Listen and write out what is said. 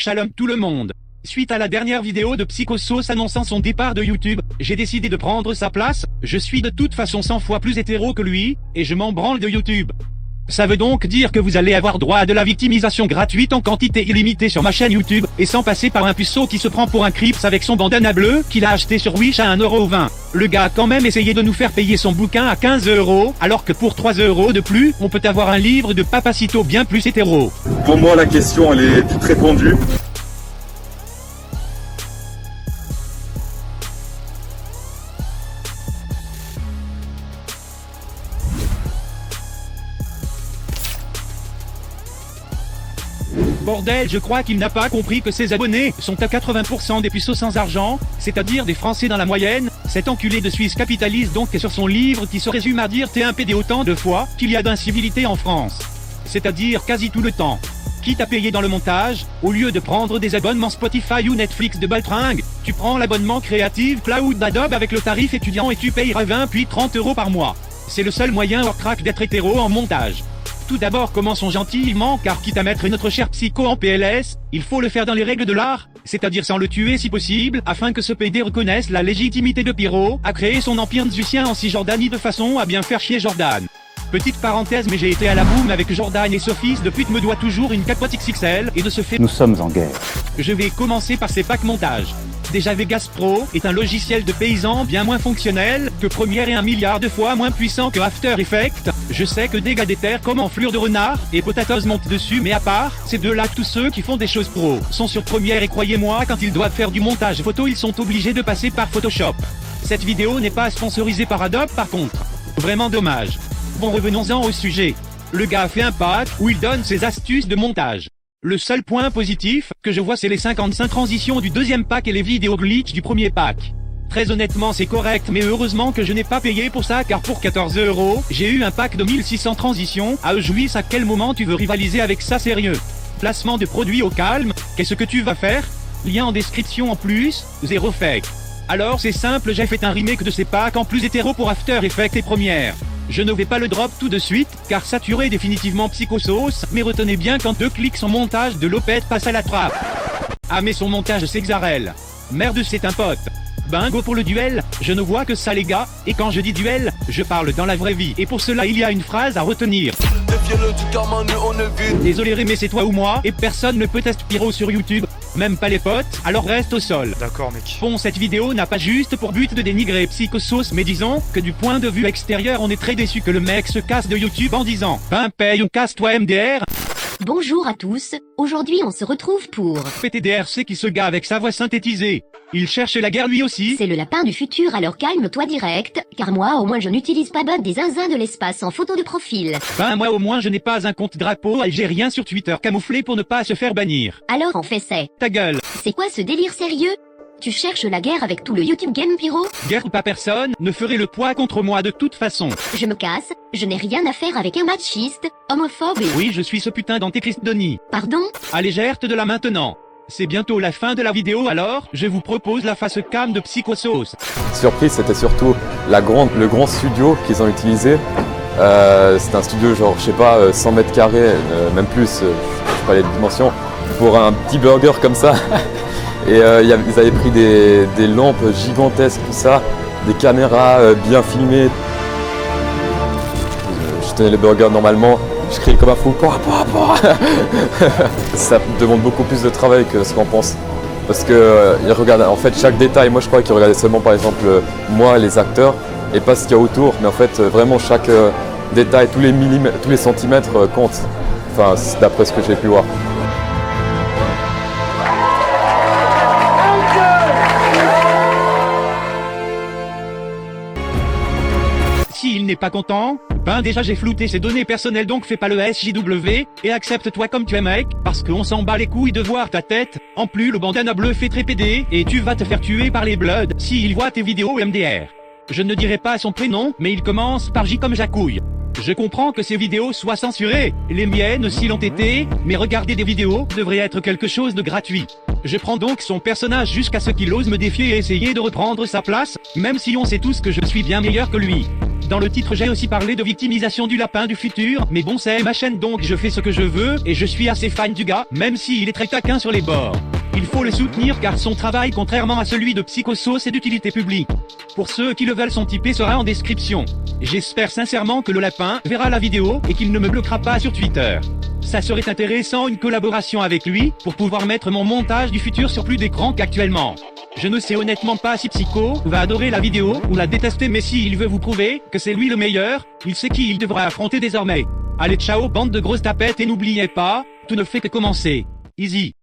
Shalom tout le monde. Suite à la dernière vidéo de Psychosauce annonçant son départ de YouTube, j'ai décidé de prendre sa place. Je suis de toute façon 100 fois plus hétéro que lui, et je m'en branle de YouTube. Ça veut donc dire que vous allez avoir droit à de la victimisation gratuite en quantité illimitée sur ma chaîne YouTube, et sans passer par un puceau qui se prend pour un Crips avec son bandana bleu, qu'il a acheté sur Wish à 1,20 €. Le gars a quand même essayé de nous faire payer son bouquin à 15 €, alors que pour 3 € de plus, on peut avoir un livre de Papacito bien plus hétéro. Pour moi, la question, elle est vite répondue. Bordel, je crois qu'il n'a pas compris que ses abonnés sont à 80% des puceaux sans argent, c'est-à-dire des Français dans la moyenne. Cet enculé de Suisse capitalise donc sur son livre qui se résume à dire t'es un PD autant de fois qu'il y a d'incivilité en France. C'est-à-dire quasi tout le temps. Quitte à payer dans le montage, au lieu de prendre des abonnements Spotify ou Netflix de baltringue, tu prends l'abonnement Creative Cloud d'Adobe avec le tarif étudiant et tu payeras 20 puis 30 € par mois. C'est le seul moyen hors crack d'être hétéro en montage. Tout d'abord commençons gentiment car quitte à mettre notre cher psycho en PLS, il faut le faire dans les règles de l'art, c'est-à-dire sans le tuer si possible, afin que ce PD reconnaisse la légitimité de Pyro à créer son empire nzusien en Cisjordanie de façon à bien faire chier Jordan. Petite parenthèse, mais j'ai été à la boum avec Jordan et ce fils de pute me doit toujours une capote XXL et de ce fait nous sommes en guerre. Je vais commencer par ces packs montage. Déjà Vegas Pro est un logiciel de paysan bien moins fonctionnel que Premiere et 1 milliard de fois moins puissant que After Effects. Je sais que Dégâts des terres comme Enflure de renard et Potatoes montent dessus, mais à part ces deux-là, tous ceux qui font des choses pro sont sur Premiere et croyez-moi, quand ils doivent faire du montage photo, ils sont obligés de passer par Photoshop. Cette vidéo n'est pas sponsorisée par Adobe par contre. Vraiment dommage. Bon, revenons-en au sujet. Le gars a fait un pack où il donne ses astuces de montage. Le seul point positif que je vois, c'est les 55 transitions du deuxième pack et les vidéos glitch du premier pack. Très honnêtement, c'est correct, mais heureusement que je n'ai pas payé pour ça, car pour 14 €, j'ai eu un pack de 1600 transitions. Ah jouisse, à quel moment tu veux rivaliser avec ça, sérieux? Placement de produits au calme, qu'est-ce que tu vas faire? Lien en description en plus, 0 fake. Alors c'est simple, j'ai fait un remake de ces packs en plus hétéro pour After Effects et Premiere. Je ne vais pas le drop tout de suite, car saturer définitivement Psychosauce, mais retenez bien quand 2 clics son montage de Lopette passe à la trappe. Ah mais son montage c'est Xarel. Merde, c'est un pote. Bingo pour le duel, je ne vois que ça les gars, et quand je dis duel, je parle dans la vraie vie, et pour cela il y a une phrase à retenir. Désolé Rémé, c'est toi ou moi, et personne ne peut tester Pyro sur YouTube, même pas les potes, alors reste au sol. D'accord mec. Bon, cette vidéo n'a pas juste pour but de dénigrer Psychosauce, mais disons que du point de vue extérieur on est très déçu que le mec se casse de YouTube en disant « Ben paye ou casse-toi MDR ». Bonjour à tous, aujourd'hui on se retrouve pour PTDRC qui se gars avec sa voix synthétisée. Il cherche la guerre lui aussi. C'est le lapin du futur, alors calme-toi direct, car moi au moins je n'utilise pas bot des zinzins de l'espace en photo de profil. Ben moi au moins je n'ai pas un compte drapeau algérien sur Twitter camouflé pour ne pas se faire bannir. Alors en fait c'est... Ta gueule. C'est quoi ce délire sérieux? Tu cherches la guerre avec tout le YouTube Game Pyro? Guerre ou pas, personne ne ferait le poids contre moi de toute façon. Je me casse, je n'ai rien à faire avec un machiste, homophobe et... Oui, je suis ce putain d'antéchrist Denis. Pardon? Allez, gère-te de là maintenant. C'est bientôt la fin de la vidéo, alors je vous propose la face cam de Psychosauce. Surprise, c'était surtout le grand studio qu'ils ont utilisé. C'était un studio genre, je sais pas, 100 mètres carrés, même plus, je sais pas les dimensions, pour un petit burger comme ça. Et ils avaient pris des lampes gigantesques, tout ça, des caméras bien filmées. Je tenais le burger normalement, je criais comme un fou. Ça demande beaucoup plus de travail que ce qu'on pense. Parce que ils regardent en fait chaque détail. Moi je crois qu'ils regardaient seulement par exemple moi, les acteurs, et pas ce qu'il y a autour. Mais en fait vraiment chaque détail, tous les millimètres, tous les centimètres comptent. Enfin, c'est d'après ce que j'ai pu voir. S'il n'est pas content, ben déjà j'ai flouté ses données personnelles, donc fais pas le SJW, et accepte-toi comme tu es mec, parce qu'on s'en bat les couilles de voir ta tête. En plus le bandana bleu fait très PD, et tu vas te faire tuer par les Bloods s'il voit tes vidéos MDR. Je ne dirai pas son prénom, mais il commence par J comme Jacouille. Je comprends que ces vidéos soient censurées, les miennes aussi l'ont été, mais regarder des vidéos devrait être quelque chose de gratuit. Je prends donc son personnage jusqu'à ce qu'il ose me défier et essayer de reprendre sa place, même si on sait tous que je suis bien meilleur que lui. Dans le titre j'ai aussi parlé de victimisation du lapin du futur, mais bon c'est ma chaîne donc je fais ce que je veux, et je suis assez fan du gars, même s'il est très taquin sur les bords. Il faut le soutenir car son travail, contrairement à celui de Psychosauce, est d'utilité publique. Pour ceux qui le veulent, son Tipeee sera en description. J'espère sincèrement que le lapin verra la vidéo et qu'il ne me bloquera pas sur Twitter. Ça serait intéressant une collaboration avec lui, pour pouvoir mettre mon montage du futur sur plus d'écran qu'actuellement. Je ne sais honnêtement pas si Psycho va adorer la vidéo ou la détester, mais si il veut vous prouver que c'est lui le meilleur, il sait qui il devra affronter désormais. Allez ciao bande de grosses tapettes et n'oubliez pas, tout ne fait que commencer. Easy.